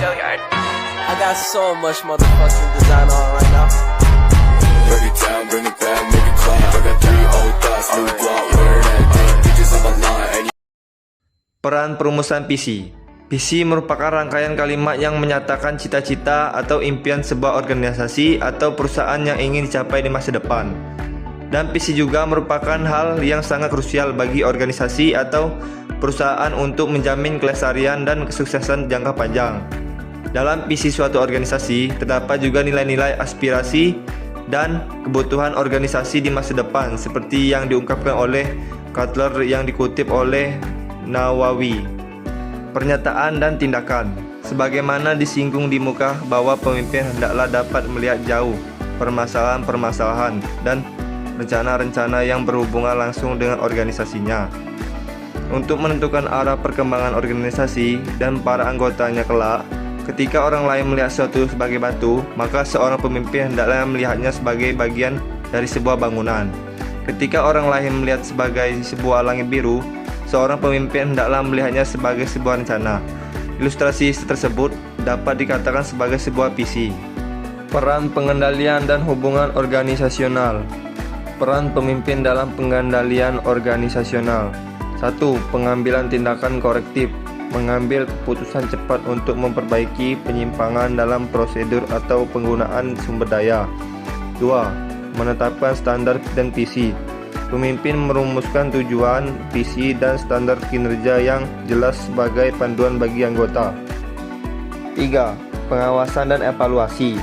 I got so much motherfucking design on right now. Break it down, bring it back, make it clap. I got 3 old thoughts, new guap, where that thing, bitches on my line, and Peran perumusan visi. Visi merupakan rangkaian kalimat yang menyatakan cita-cita atau impian sebuah organisasi atau perusahaan yang ingin dicapai di masa depan. Dan visi juga merupakan hal yang sangat krusial bagi organisasi atau perusahaan untuk menjamin kelestarian dan kesuksesan jangka panjang. Dalam visi suatu organisasi terdapat juga nilai-nilai aspirasi dan kebutuhan organisasi di masa depan seperti yang diungkapkan oleh Cutler yang dikutip oleh Nawawi. Pernyataan dan tindakan. Sebagaimana disinggung di muka bahwa pemimpin hendaklah dapat melihat jauh permasalahan-permasalahan dan rencana-rencana yang berhubungan langsung dengan organisasinya. Untuk menentukan arah perkembangan organisasi dan para anggotanya kelak, ketika orang lain melihat sesuatu sebagai batu, maka seorang pemimpin hendaklah melihatnya sebagai bagian dari sebuah bangunan. Ketika orang lain melihat sebagai sebuah langit biru, seorang pemimpin hendaklah melihatnya sebagai sebuah rencana. Ilustrasi tersebut dapat dikatakan sebagai sebuah visi. Peran pengendalian dan hubungan organisasional. Peran pemimpin dalam pengendalian organisasional. 1. Pengambilan tindakan korektif. Mengambil keputusan cepat untuk memperbaiki penyimpangan dalam prosedur atau penggunaan sumber daya. 2. Menetapkan standar dan visi. Pemimpin merumuskan tujuan, visi, dan standar kinerja yang jelas sebagai panduan bagi anggota. 3. Pengawasan dan evaluasi.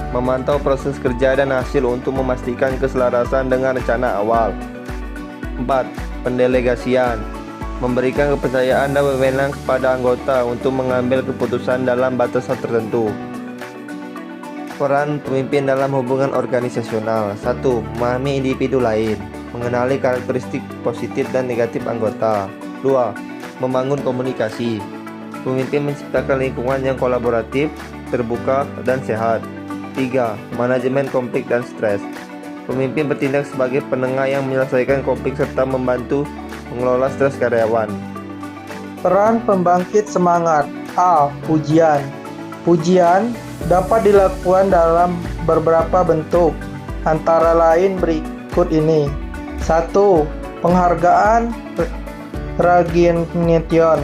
Memantau proses kerja dan hasil untuk memastikan keselarasan dengan rencana awal. 4. Pendelegasian. Memberikan kepercayaan dan wewenang kepada anggota untuk mengambil keputusan dalam batasan tertentu. Peran pemimpin dalam hubungan organisasional. 1. Memahami individu lain. Mengenali karakteristik positif dan negatif anggota. 2. Membangun komunikasi. Pemimpin menciptakan lingkungan yang kolaboratif, terbuka, dan sehat. 3. Manajemen konflik dan stres. Pemimpin bertindak sebagai penengah yang menyelesaikan konflik serta membantu mengelola stres karyawan. Peran pembangkit semangat. A. Pujian. Pujian dapat dilakukan dalam beberapa bentuk, antara lain berikut ini. 1. Penghargaan recognition,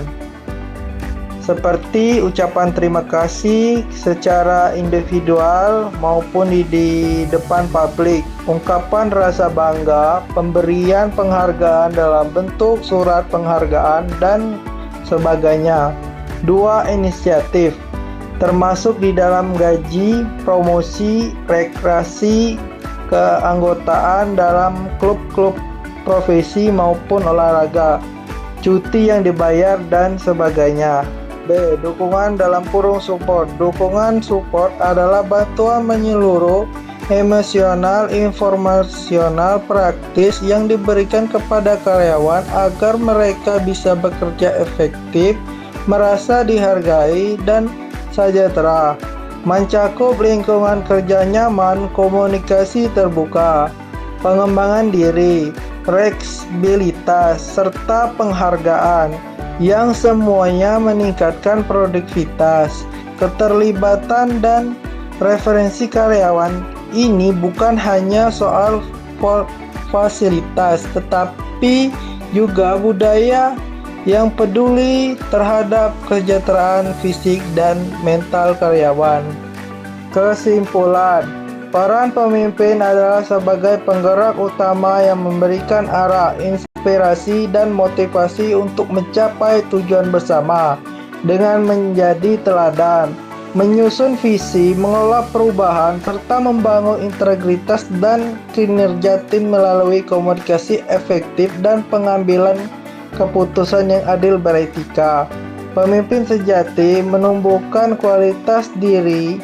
seperti ucapan terima kasih secara individual maupun di depan publik. Ungkapan rasa bangga, pemberian penghargaan dalam bentuk surat penghargaan, dan sebagainya. 2. Inisiatif, termasuk di dalam gaji, promosi, rekreasi, keanggotaan dalam klub-klub profesi maupun olahraga, cuti yang dibayar, dan sebagainya. B. Dukungan dalam kurung support. Dukungan support adalah bantuan menyeluruh, emosional, informasional, praktis yang diberikan kepada karyawan agar mereka bisa bekerja efektif, merasa dihargai, dan sejahtera. Mencakup lingkungan kerja nyaman, komunikasi terbuka, pengembangan diri, fleksibilitas, serta penghargaan, yang semuanya meningkatkan produktivitas, keterlibatan, dan referensi karyawan. Ini bukan hanya soal fasilitas, tetapi juga budaya yang peduli terhadap kesejahteraan fisik dan mental karyawan. Kesimpulan, peran pemimpin adalah sebagai penggerak utama yang memberikan arah, inspirasi, dan motivasi untuk mencapai tujuan bersama dengan menjadi teladan, menyusun visi, mengelola perubahan, serta membangun integritas dan kinerja tim melalui komunikasi efektif dan pengambilan keputusan yang adil beretika. Pemimpin sejati menumbuhkan kualitas diri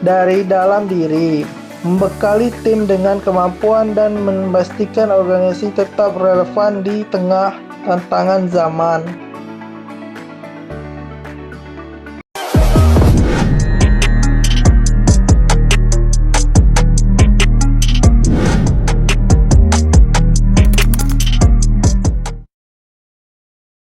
dari dalam diri, membekali tim dengan kemampuan, dan memastikan organisasi tetap relevan di tengah tantangan zaman.